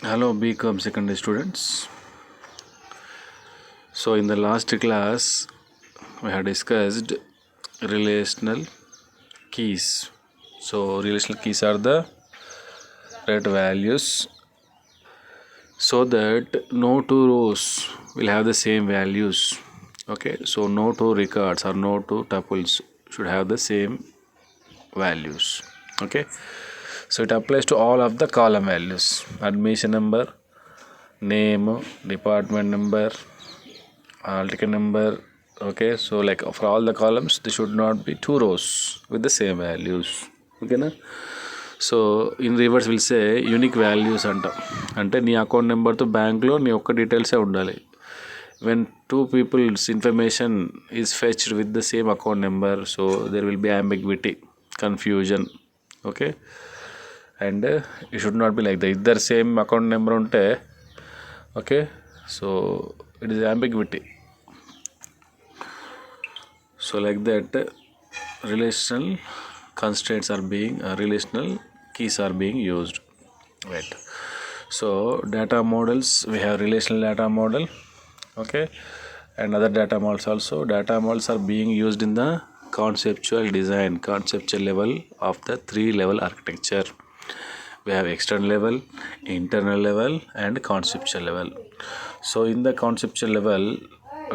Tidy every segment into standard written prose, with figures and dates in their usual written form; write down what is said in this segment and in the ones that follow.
Hello BCom secondary students. So in the last class we have discussed relational keys. So relational keys are the values so that no two rows will have the same values. Okay, so no two records or no two tuples should have the same values. Okay, so it applies to all of the column values: admission number, name, department number, ticket number. Okay, so like for all the columns there should not be two rows with the same values. Okay na? So in reverse will say unique values అంటే నీ account నెంబర్తో బ్యాంక్లో నీ ఒక్క డీటెయిల్సే ఉండాలి. When two people's information is fetched with the same account number, so there will be ambiguity, confusion. Okay, and it should not be like the ఇద్దరు same account number ఉంటే okay, so it is ambiguity. So like that relational constraints are being relational keys are being used, right? So data models, we have relational data model, okay, and other data models also. Data models are being used in the conceptual design, conceptual level of the 3-level architecture. We have external level, internal level and conceptual level. So in the conceptual level,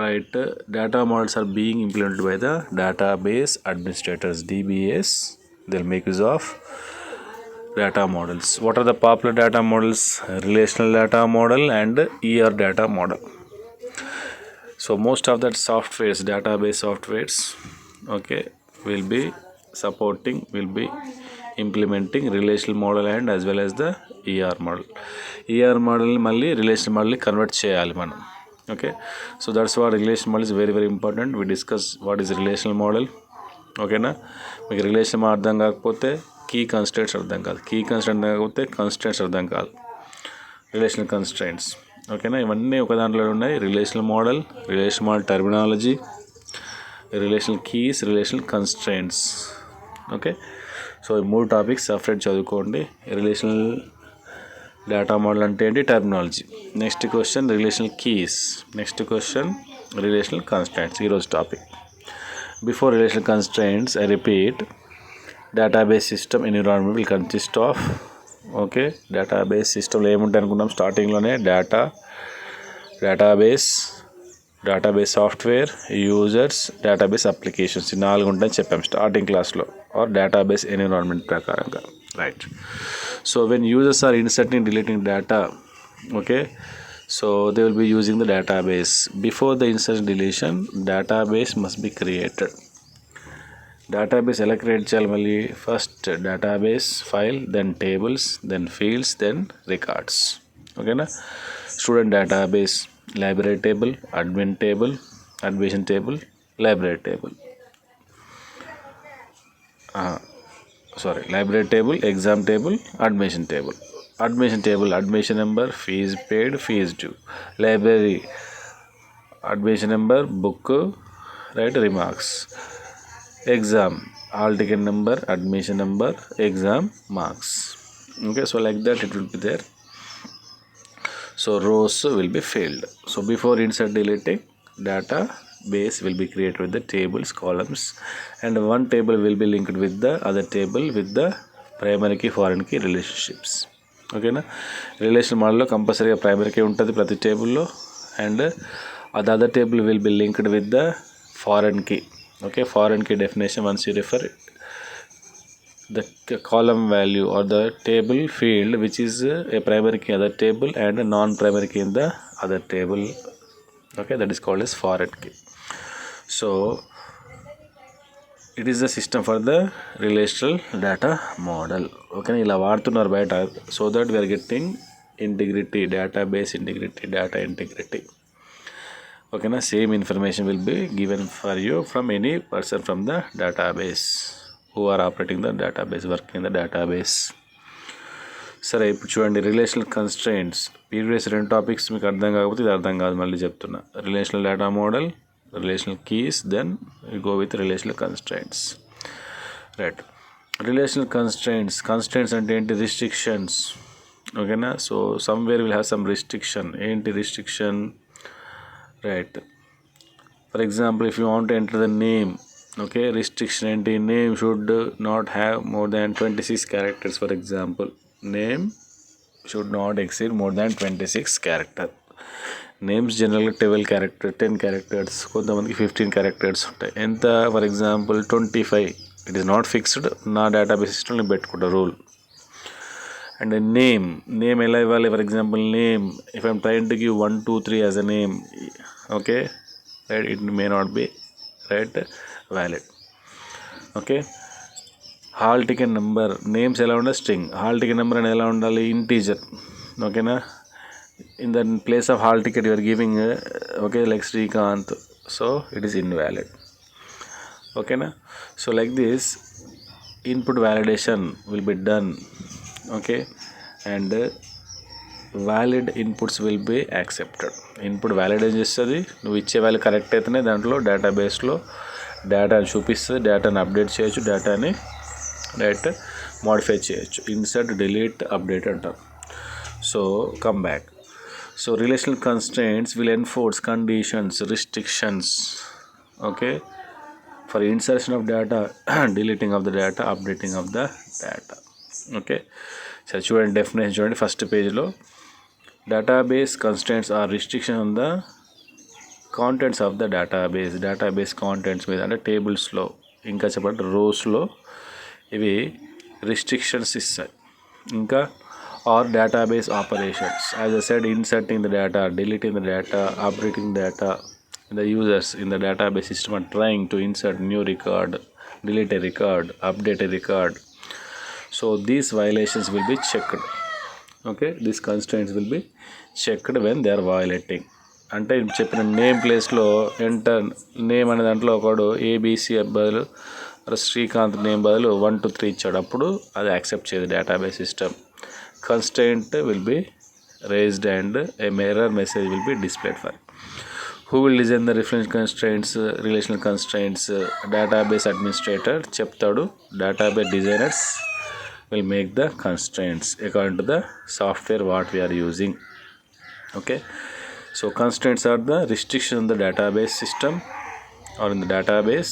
right, data models are being implemented by the database administrators, DBAs. They'll make use of data models. What are the popular data models? Relational data model and ER data model. So most of that softwares, database softwares, okay, will be implementing relational model and as well as the ER model. ER model మళ్ళీ relational model convert చేయాలి మనం. Okay, so that's what relational model is very very important. We discuss what is relational model. ఓకేనా, మీకు relation అర్థం కాకపోతే key constraints అర్థం కాదు, key constraint కాకపోతే కన్స్ట్రెంట్స్ అర్థం కాదు, రిలేషనల్ కన్స్ట్రెంట్స్. ఓకేనా, ఇవన్నీ ఒక దాంట్లో ఉన్నాయి: relational model terminology, relational keys, relational constraints. Okay, so ఈ 3 టాపిక్స్ సపరేట్ చదువుకోండి. రిలేషనల్ డేటా మోడల్ అంటే ఏంటి, terminology. Next question relational keys, next question relational constraints, ఈరోజు topic. Before relational constraints I repeat, database system environment will consist of, okay, database సిస్టంలో ఏముంటాయి అనుకున్నాం స్టార్టింగ్లోనే, database software, users, database applications, ఈ 4 ఉంటాయని చెప్పాం స్టార్టింగ్ క్లాస్లో, ఆర్ డేటాబేస్ ఎన్విరాన్మెంట్ ప్రకారంగా, right. So when users are inserting deleting data, okay, so they will be using the database. Before the insertion deletion database must be created. Database ఎలా create చేయాలి మళ్ళీ, first database file, then tables, then fields, then records. ఓకేనా, student database, library table, admin table, admission table, library table, library table, exam table, admission table, admission number, fees paid, fees due, library admission number, book, right, remarks, exam hall ticket number, admission number, exam marks. Okay, so like that it will be there. So rows will be filled. So before insert deleting, database will be created with the tables, columns, and one table will be linked with the other table with the primary key, foreign key relationships. Okay na, relation model lo compulsory primary key untadi prati table lo, and the other table will be linked with the foreign key. Okay, foreign key definition, once you refer the column value or the table field which is a primary key in the table and a non-primary key in the other table, okay, that is called as foreign key. So it is the system for the relational data model. Okay, ఇలా వాడుతున్నారు బయట, so that we are getting integrity, database integrity, data integrity. Okay na, same information will be given for you from any person from the database who are operating the database, working in the database. సరే, ఇప్పుడు చూడండి relational constraints. Previous 2 topics మీకు అర్థం కాకపోతే ఇది అర్థం కాదు, మళ్ళీ చెప్తున్నా. Relational data model, relational keys, then you go with relational constraints, right. Relational constraints అంటే ఏంటి, రిస్ట్రిక్షన్స్. ఓకేనా. So somewhere will have some restriction. ఏంటి restriction, right. For example if you want to enter the name, okay, restriction ఏంటి, name should not have more than 26 characters. For example name should not exceed more than 26 characters. Names జనరల్గా 10 characters, కొంతమందికి 15 characters ఉంటాయి. ఎంత, for example 25, it is not fixed, నా database సిస్టమ్ని పెట్టుకుంటా rule. And name ఎలా ఇవ్వాలి, for example name if I'm train to give 1 2 3 as a name, okay, right, it may not be right valid. Okay. Hall ticket number, names ఎలా ఉండాలి, string. Hall ticket number అనేది ఎలా ఉండాలి, integer. ఓకేనా. In the place of hall ticket you're giving, okay, like Srikanth, so it is invalid. ఓకేనా. So like this input validation will be done. Okay. And valid inputs will be accepted. Input validate చేస్తుంది, నువ్వు ఇచ్చే value correct అయితేనే దాంట్లో డేటాబేస్లో డేటాని చూపిస్తుంది, డేటాని అప్డేట్ చేయొచ్చు, డేటాని రైట్ మోడిఫై చేయొచ్చు. ఇన్సర్ట్, డిలీట్, అప్డేట్ అంటారు. So come back. So relational constraints will enforce conditions, restrictions, okay, for insertion of data, deleting of the data, updating of the data. Okay. సరే చూడండి, డెఫినేషన్ చూడండి first పేజ్లో. Database constraints are restriction on the contents of the database. Database contents మీద అంటే టేబుల్స్లో, ఇంకా చెప్పండి రోస్లో ఇవి restrictions ఇస్తాయి. ఇంకా or database operations, as I said, inserting the data, deleting the data, updating the data. The users in the database system are trying to insert new record, delete a record, update a record. So these violations will be checked. Okay, these constraints will be checked when they are violating. అంటే చెప్పిన name ప్లేస్లో enter name అనే దాంట్లో ఒకడు ABC బదులు Srikanth name బదులు 1 2 3 ఇచ్చాడు, అప్పుడు అది యాక్సెప్ట్ చేయదు database system. Constraint will be raised and a error message will be displayed for. Who will design the reference constraints, relational constraints? Database administrator చెప్తాడు. Database designers will make the constraints according to the software what we are using. Okay. So constraints are the restriction on the database system or in the database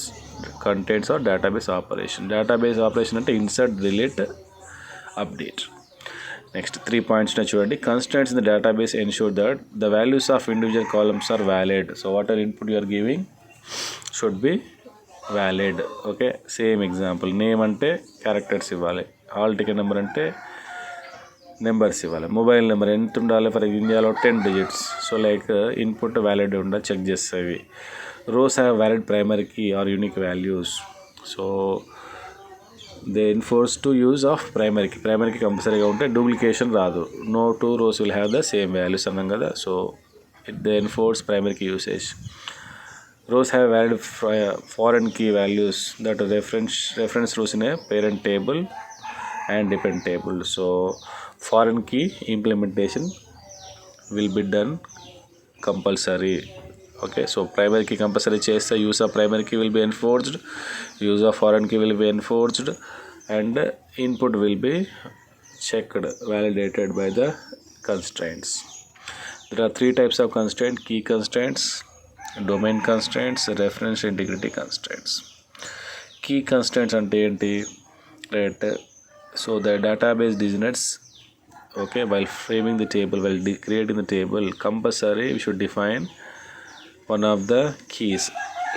contents or database operation. Database operation అంటే insert, delete, update. Next 3 points చూడండి. Constraints in the database ensure that the values of individual columns are valid. So whatever input you are giving should be valid. Okay, same example. Name అంటే characters ఇవ్వాలి, hall ticket number అంటే numbers ఇవ్వాలి, mobile number ఎంత ఉండాలి, for ఇండియాలో 10 digits. So like input valid ఉండాలి, check చేస్తాయి. Rows have valid primary key or unique values. So they enforce to use of ప్రైమరీకి. ప్రైమరీకి కంపల్సరీగా ఉంటే డూప్లికేషన్ రాదు. No 2 rows will have the same values అన్నాం కదా. సో దే ఎన్ఫోర్స్ ప్రైమరీకి usage. Rows have valid foreign key values that reference rows in a parent table and dependent table. So foreign key implementation will be done compulsory. Okay, so primary key compulsory చేస్తే use of primary key will be enforced, use of foreign key will be enforced, and input will be checked, validated by the constraints. There are 3 types of constraints: key constraints, domain constraints, reference integrity constraints. Key constraints అంటే ఏంటి, right? So the database designers, okay, while framing the table, while creating the table, compulsory we should define one of the keys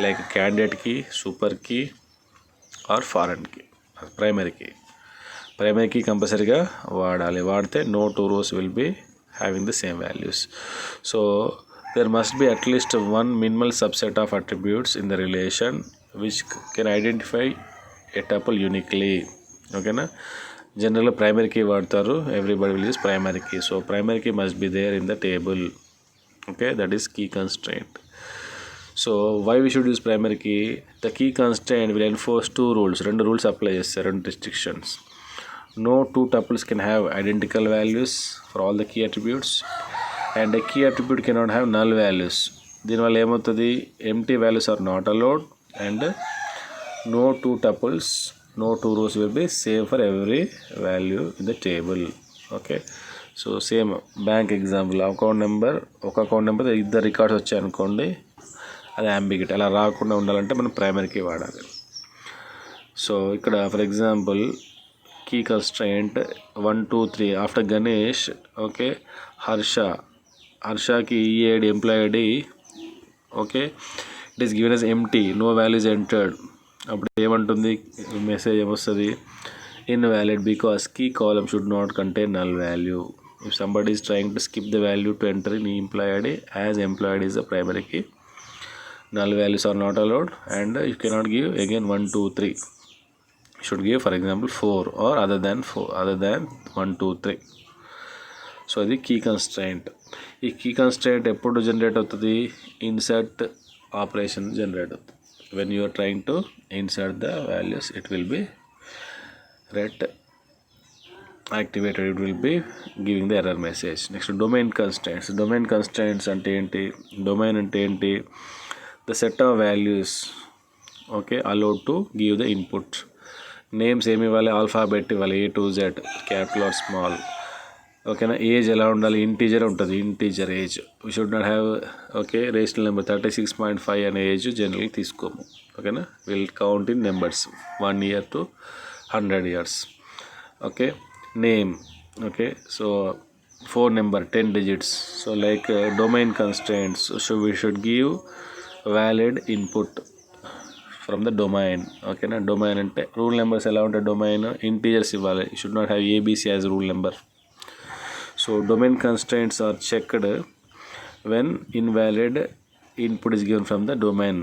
like candidate key, super key or foreign key, primary key. Primary key కంపల్సరీగా వాడాలి, వాడితే no 2 rows will be having the same values. So there must be at least one minimal subset of attributes in the relation which can identify a tuple uniquely. ఓకేనా. జనరల్గా primary key వాడతారు, everybody will use primary key. So primary key must be there in the table. Okay, that is key constraint. So why we should use primary key? The key constraint will enforce 2 rules. 2 rules apply చేస్తారు, 2 restrictions. No 2 tuples can have identical values for all the key attributes, and a key attribute cannot have null values. దీనివల్ల ఏమవుతుంది, empty values are not allowed, and no 2 tuples, no 2 rows will be same for every value in the table. Okay, so same bank example ఒక account number ఇద్దరు records వచ్చాయనుకోండి, అది ambiguity. అలా రాకుండా ఉండాలంటే మనం ప్రైమరీ కీ వాడాలి. సో ఇక్కడ for example key constraint 1 2 3 after Ganesh, okay, హర్షకి ఈఏడి employee ID, okay, it is given as empty, no value is entered. అప్పుడు ఏమంటుంది, మెసేజ్ ఏమొస్తుంది, invalid because key column should not contain null value. If somebody is trying to skip the value to enter in employee ID, as employee ID is the primary key, null values are not allowed, and you cannot give again 1 2 3. You should give for example 4 or other than 1 2 3. సో అది key constraint. ఈ key constraint ఎప్పుడు generate అవుతుంది, insert operation generate అవుతుంది. When you are trying to insert the values, it will be activated, it will be giving the error message. Next, domain constraints అంటే ఏంటి, domain అంటే ఏంటి, the set of values, okay, allowed to give the input. Names ఏమి ఇవ్వాలి, alphabet ఇవ్వాలి, A to Z, capital or small, ఓకేనా. Age ఎలా ఉండాలి, ఇంటీజర్ ఉంటుంది, integer age. We should not have, okay, rational number 36.5 అనే ఏజ్ జనరల్గా తీసుకోము, ఓకేనా. Will count in numbers 1 year to 100 years, okay. Name, okay, so phone number 10 digits. So like domain constraints, so we should give valid input from the domain, okay na. Domain ante rule numbers ఎలా ఉంటాయి, domain integers ఇవ్వాలి, you should not have ABC as rule number. So domain constraints are checked when invalid input is given from the domain.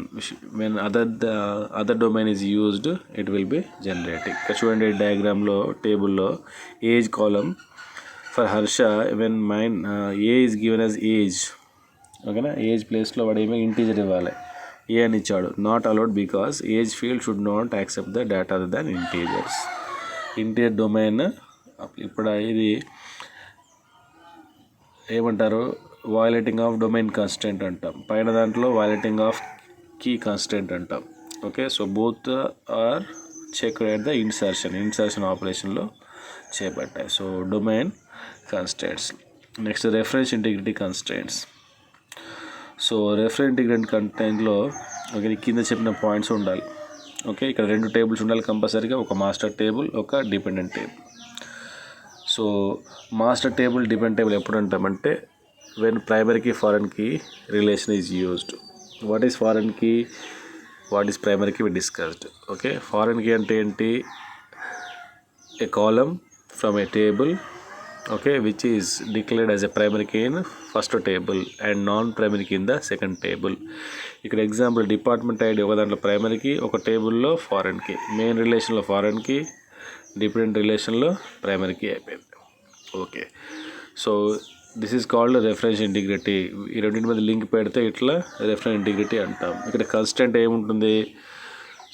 When other domain is used, it will be generating. చూడండి డయాగ్రామ్లో టేబుల్లో age column for Harsha, when mine A is given as age, ఓకేనా. Age ప్లేస్లో వాడు ఏమో integer ఇవ్వాలి, A అని ఇచ్చాడు. Not allowed because age field should not accept the data other than integers. Integer domain ఇప్పుడు ఇది ఏమంటారు, వయలేటింగ్ ఆఫ్ డొమైన్ కన్స్టెంట్ అంటాం. పైన దాంట్లో వయలేటింగ్ ఆఫ్ కీ కన్స్టెంట్ అంటాం, okay. So both are check at the insertion ఆపరేషన్లో చేపట్టాయి. So domain constraints. Next reference integrity constraints. So reference integrity కంటెంట్లో, ఓకే, కింద చెప్పిన పాయింట్స్ ఉండాలి, ఓకే. ఇక్కడ 2 టేబుల్స్ ఉండాలి కంపల్సరీగా, ఒక మాస్టర్ టేబుల్, ఒక dependent table. So master table, dependent table ఎప్పుడు అంటామంటే when primary key foreign key relation is used. What is foreign key, what is primary key, we discussed, okay. Foreign key ante enti, a column from a table, okay, which is declared as a primary key in first table and non-primary key in the second table. ఇక్కడ example department ID ఒక దాంట్లో primary key, ఒక టేబుల్లో foreign key, main రిలేషన్లో foreign key, dependent రిలేషన్లో primary key అయిపోయింది, okay. So this is called reference integrity. ఈ రెండింటి మీద లింక్ పెడితే ఇట్లా రెఫరెన్స్ ఇంటిగ్రిటీ అంటాం. ఇక్కడ కన్స్టెంట్ ఏముంటుంది,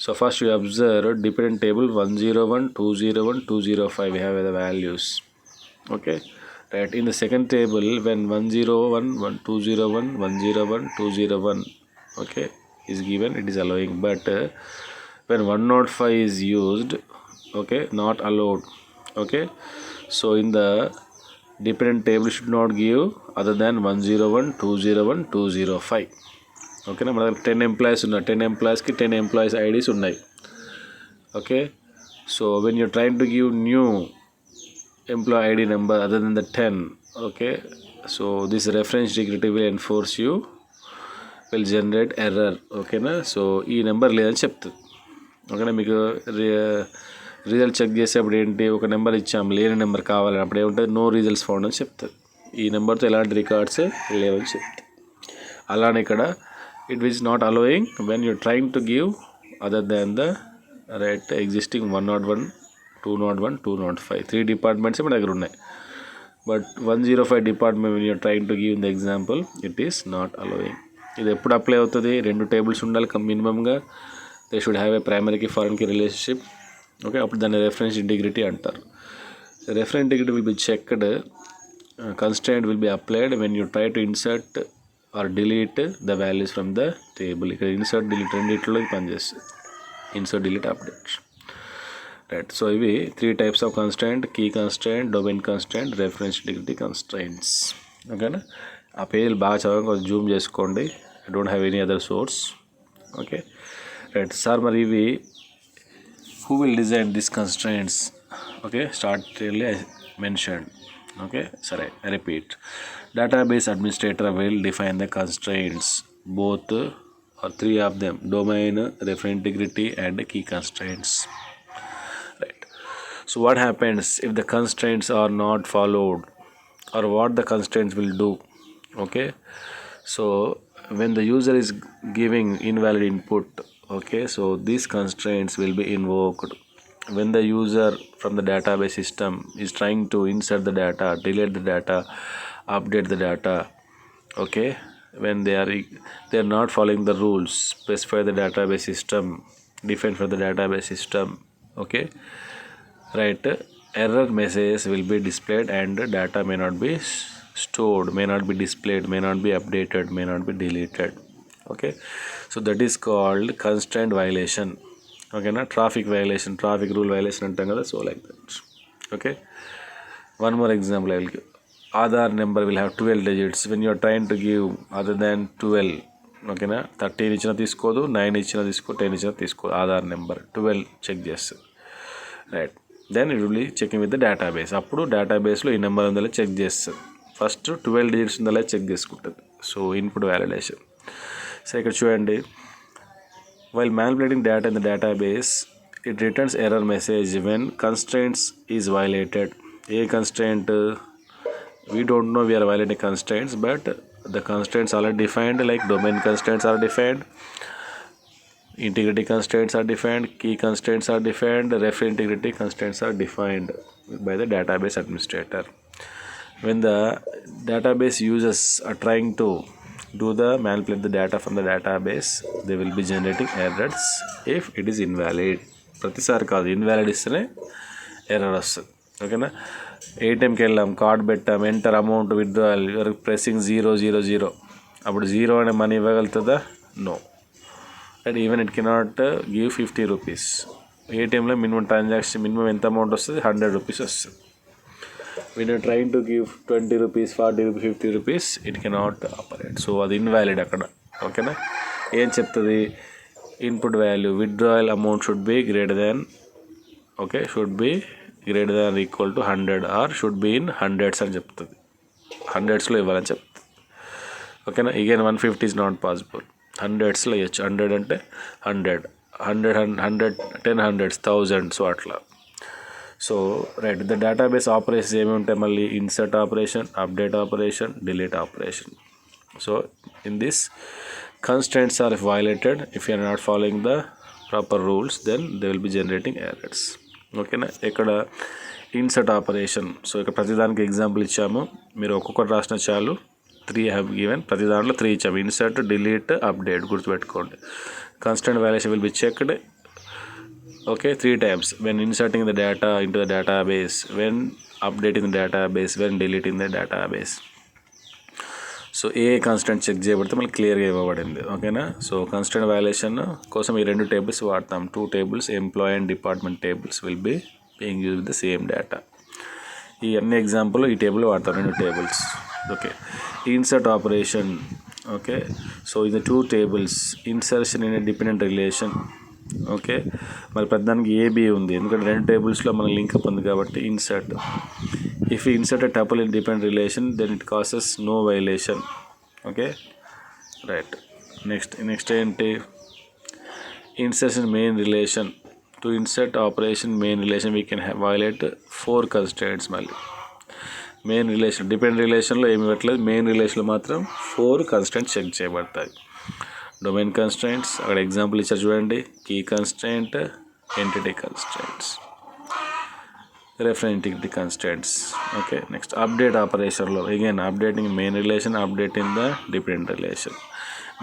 so first you observe dependent table 101 201 205 we have the values, okay, right. In the second table, when 101 201 101 201, okay, is given, it is allowing, but when 105 is used, okay, not allowed, okay. So in the dependent table should not give other than 101 201 205, okay na. మన 10 employees ఉన్నారు, 10 ఎంప్లాయీస్కి 10 employees IDs ఉన్నాయి, okay. So when you're trying to give new employee ID number other than the 10, okay, so this reference integrity will enforce you, will generate error, okay na. So ఈ number లేదని చెప్తుంది, ఓకేనా. మీకు result check చేసేప్పుడు ఏంటి, ఒక number ఇచ్చాము, లేని నెంబర్ కావాలని, అప్పుడు ఏముంటుంది, నో రిజల్ట్స్ ఫౌండ్ అని చెప్తుంది. ఈ నెంబర్తో ఎలాంటి రికార్డ్స్ లేవని చెప్తుంది. అలానే ఇక్కడ it is not allowing when you're trying to give other than the right existing 101 201 205 3 departments మన దగ్గర ఉన్నాయి. But 105 department when you're trying to give in the example, it is not allowing. ఇది ఎప్పుడు అప్లై అవుతుంది, 2 టేబుల్స్ ఉండాలి మినిమంగా, they should have a primary key foreign key relationship, okay. అప్పుడు దాన్ని రెఫరెన్స్ ఇంటిగ్రిటీ అంటారు. Reference integrity will be checked, constraint will be applied when you try to insert or delete the values from the table. ఇక్కడ insert delete రెండిట్లో పనిచేస్తుంది, insert delete update. Right. So ఇవి 3 types of constraint: key constraint, domain constraint, reference integrity constraints. ఓకేనా? ఆ పేజీలు బాగా చదవడం కొంచెం జూమ్ చేసుకోండి. I don't have any other source. Okay right sir. మరి ఇవి who will design these constraints? Okay, start clearly I mentioned. Okay, sorry, I repeat. Database administrator will define the constraints, both or 3 of them: domain, reference integrity, and key constraints. Right. So what happens if the constraints are not followed, or what the constraints will do? Okay, so when the user is giving invalid input, okay, so these constraints will be invoked. When the user from the database system is trying to insert the data, delete the data, update the data, okay, when they are not following the rules specified the database system, defined for the database system, okay, right, error messages will be displayed and data may not be stored, may not be displayed, may not be updated, may not be deleted. Okay, so that is called constraint violation. Okay na? Traffic violation, traffic rule violation antam kada. So like that. Okay, one more example I will give. Aadhaar number will have 12 digits. When you are trying to give other than 12, okay na, 13 ఇచ్చిన తీసుకోదు, 9 ఇచ్చిన తీసుకో, 10 ఇచ్చిన తీసుకోదు. Aadhaar number 12 check చేస్తుంది. Right. Then it will be checking with the database. అప్పుడు డేటాబేస్లో ఈ నెంబర్ ఉందో చెక్ చేస్తుంది. ఫస్ట్ 12 digits ఉందో చెక్ చేసుకుంటుంది. So input validation. సో ఇక్కడ చూడండి, while manipulating data in the database, it returns error message when constraints is violated. A constraint, we don't know we are violating constraints, but the constraints are defined, like domain constraints are defined, integrity constraints are defined, key constraints are defined, reference integrity constraints are defined by the database administrator. When the database users are trying to manipulate the data from the database, they will be generating errors if it is invalid. ప్రతిసారి కాదు, invalid ఇస్తేనే error వస్తుంది. ఓకేనా? ఏటీఎంకి వెళ్ళాం, card పెట్టాం, enter amount withdrawal, pressing 000, అప్పుడు 0 అనే money ఇవ్వగలుగుతుందా? No. And even it cannot give 50 rupees. ఏటీఎంలో మినిమం ట్రాన్సాక్షన్ మినిమం ఎంత అమౌంట్ వస్తుంది? 100 రూపీస్ వస్తుంది. When you're trying to give 20 rupees, 40 rupees, 50 rupees, it cannot operate. So అది ఇన్వాలిడ్ అక్కడ. ఓకేనా? ఏం చెప్తుంది? Input value withdrawal amount should be greater than, okay, should be greater than equal to 100 or should be in hundreds అని చెప్తుంది. హండ్రెడ్స్లో ఇవ్వాలని చెప్తుంది. ఓకేనా? Again 150 is not possible. హండ్రెడ్స్లో ఇవ్వచ్చు. 100 అంటే 100, 10 hundreds, 1000, సో అట్లా. So right, the database operations ఏమి ఉంటాయి మళ్ళీ? Insert operation, update operation, delete operation. So in this constraints are violated. If you are not following the proper rules, then they will be generating errors. ఓకేనా? ఇక్కడ insert operation. So ఇక్కడ ప్రతిదానికి example ఇచ్చాము, మీరు ఒక్కొక్కటి రాసిన చాలు. 3 హ్యావ్ గివెన్, ప్రతి దాంట్లో 3 ఇచ్చాము: ఇన్సర్ట్, డిలీట్, అప్డేట్. గుర్తుపెట్టుకోండి. constraint violation will be checked, okay, 3 times: when inserting the data into the database, when updating the database, when deleting the database. So A constant check చేయబడితే మనకి క్లియర్గా ఇవ్వబడింది. ఓకేనా? So constant violation కోసం ఈ 2 tables వాడతాం. 2 tables, employee and department tables will be being use with the same data. ఈ అన్ని ఎగ్జాంపుల్ ఈ టేబుల్ వాడతాం, 2 tables. Okay, insert operation. Okay, so ఇది 2 tables, insertion in a dependent relation. Okay, మరి ప్రతిదానికి ఏబి ఉంది, ఎందుకంటే 2 tablesలో మన లింకప్ ఉంది కాబట్టి insert. If we insert a tuple in dependent relation, then it causes no violation. Okay, right. Next ఏంటి? Insertion main relation. To insert operation main relation, we can violate 4 constraints మళ్ళీ. Main relation, dependent రిలేషన్లో ఏమి ఇవ్వట్లేదు, main రిలేషన్లో మాత్రం 4 constraints check చేయబడతాయి. Domain constraints, అక్కడ example ఇచ్చారు చూడండి: key constraint, entity constraints, reference integrity constraints. Okay, next update operation లో again updating main relation, update in the dependent relation.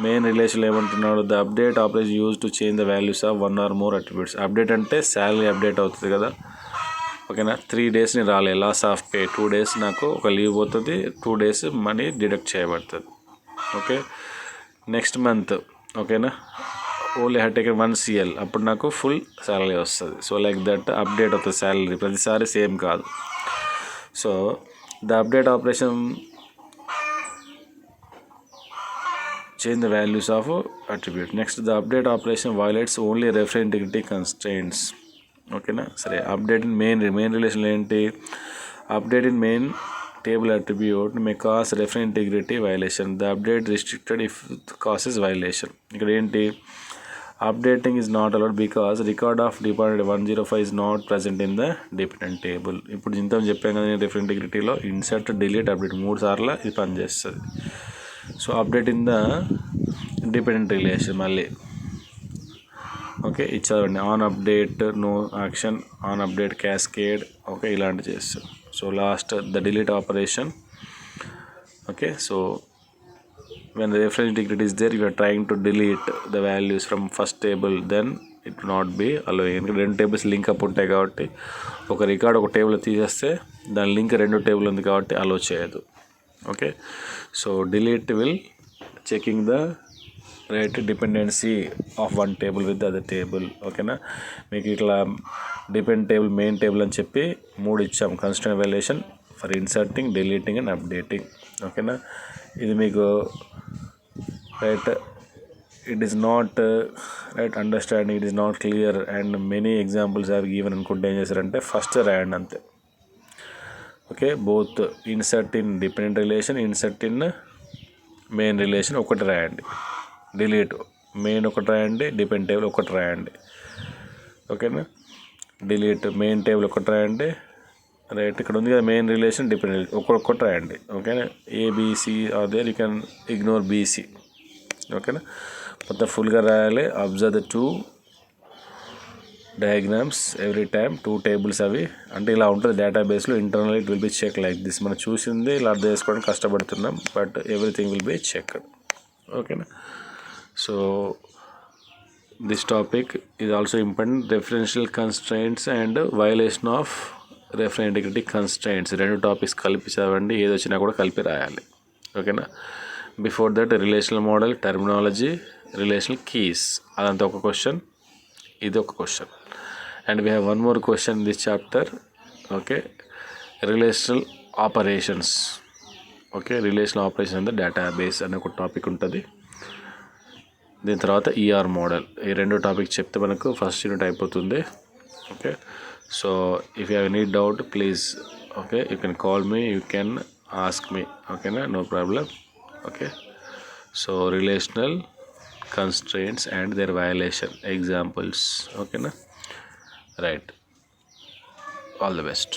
Main relation లో ఏమంటున్నాడు? the update operation used to change the values of 1 or more attributes. update అంటే salary update అవుతుంది కదా. ఓకేనా? 3 days ని రాలే, loss of pay. 2 days నాకు ఒక లీవ్ పోతుంది, 2 days మనీ డిడక్ట్ చేయబడుతుంది. ఓకే, నెక్స్ట్ మంత్, ఓకేనా, ఓన్లీ హ్యావ్ టేకెన్ 1 CL అప్పుడు నాకు ఫుల్ శాలరీ వస్తుంది. సో లైక్ దట్ అప్డేట్ అవుతుంది శాలరీ ప్రతిసారి సేమ్ కాదు. So the update operation change the values of attribute. Next, the update operation violates only reference integrity constraints. ఓకేనా, సరే. Update in main relation ఏంటి? Update in main table attribute may cause reference integrity violation. The update restricted if causes violation. ఇక్కడ ఏంటి? Updating is not allowed because record of department 105 is not present in the dependent table. ఇప్పుడు ఇంత చెప్పాను కదా, reference ఇంటిగ్రిటీలో insert, delete, update 3 సార్లు ఇది పనిచేస్తుంది. So update in the dependent relation మళ్ళీ ఓకే ఇచ్చారండి. On update no action, on update cascade, okay ఇలాంటి చేస్తారు. So last the delete operation. Okay, so when the reference integrity is there, you are trying to delete the values from first table, then it will not be allowing. ఎందుకంటే 2 tables link up ఉంటాయి కాబట్టి ఒక record ఒక table తీసేస్తే దాని link 2 table ఉంది కాబట్టి అలో చేయదు. Okay, so delete will checking the right dependency of 1 table with the other table. ఓకేనా, మీకు ఇట్లా డిపెండ్ టేబుల్, మెయిన్ టేబుల్ అని చెప్పి 3 ఇచ్చాం. Constraint valuation for inserting, deleting and updating. ఓకేనా, ఇది మీకు right it is not right understanding, it is not clear and many examples have given అనుకుంటే ఏం చేశారంటే ఫస్ట్ రాయండి అంతే. Okay, both insert in dependent relation, insert in main relation ఒకటి రాయండి. డిలీట్ మెయిన్ ఒకటి రాయండి, డిపెండ్ టేబుల్ ఒకటి రాయండి. ఓకేనా, డిలీట్ మెయిన్ టేబుల్ ఒకటి రాయండి. రైట్, ఇక్కడ ఉంది కదా మెయిన్ రిలేషన్, డిపెండ్ రిలేషన్ ఒక్కొక్కటి రాయండి. ఓకేనా, ABC are there, you can ignore BC. ఓకేనా, మొత్తం ఫుల్గా రాయాలి. Observe the 2 diagrams every time, 2 tables అవి. అంటే ఇలా ఉంటుంది డేటాబేస్లో. Internal it will be check like this. మనం చూసింది ఇలా అర్థం చేసుకోవడానికి కష్టపడుతున్నాం, but everything will be checked. ఓకేనా, so this topic is also important. Referential constraints and violation of reference integrity constraints 2 topics కలిపి చదవండి. ఏది వచ్చినా కూడా కలిపి రాయాలి. ఓకేనా, before that relational model, terminology, relational keys, అదంతా ఒక క్వశ్చన్, ఇది ఒక question. And we have 1 more question in this chapter. Okay, relational operations. Okay, relational operation in the database అనే ఒక టాపిక్ ఉంటుంది. దీని తర్వాత ఈఆర్ మోడల్. ఈ 2 టాపిక్ చెప్తే మనకు ఫస్ట్ యూనిట్ అయిపోతుంది. Okay, so if you have any doubt please, okay you can call me, you can ask me. ఓకేనా, no problem. Okay, so relational constraints and their violation examples. Okay na, right, all the best.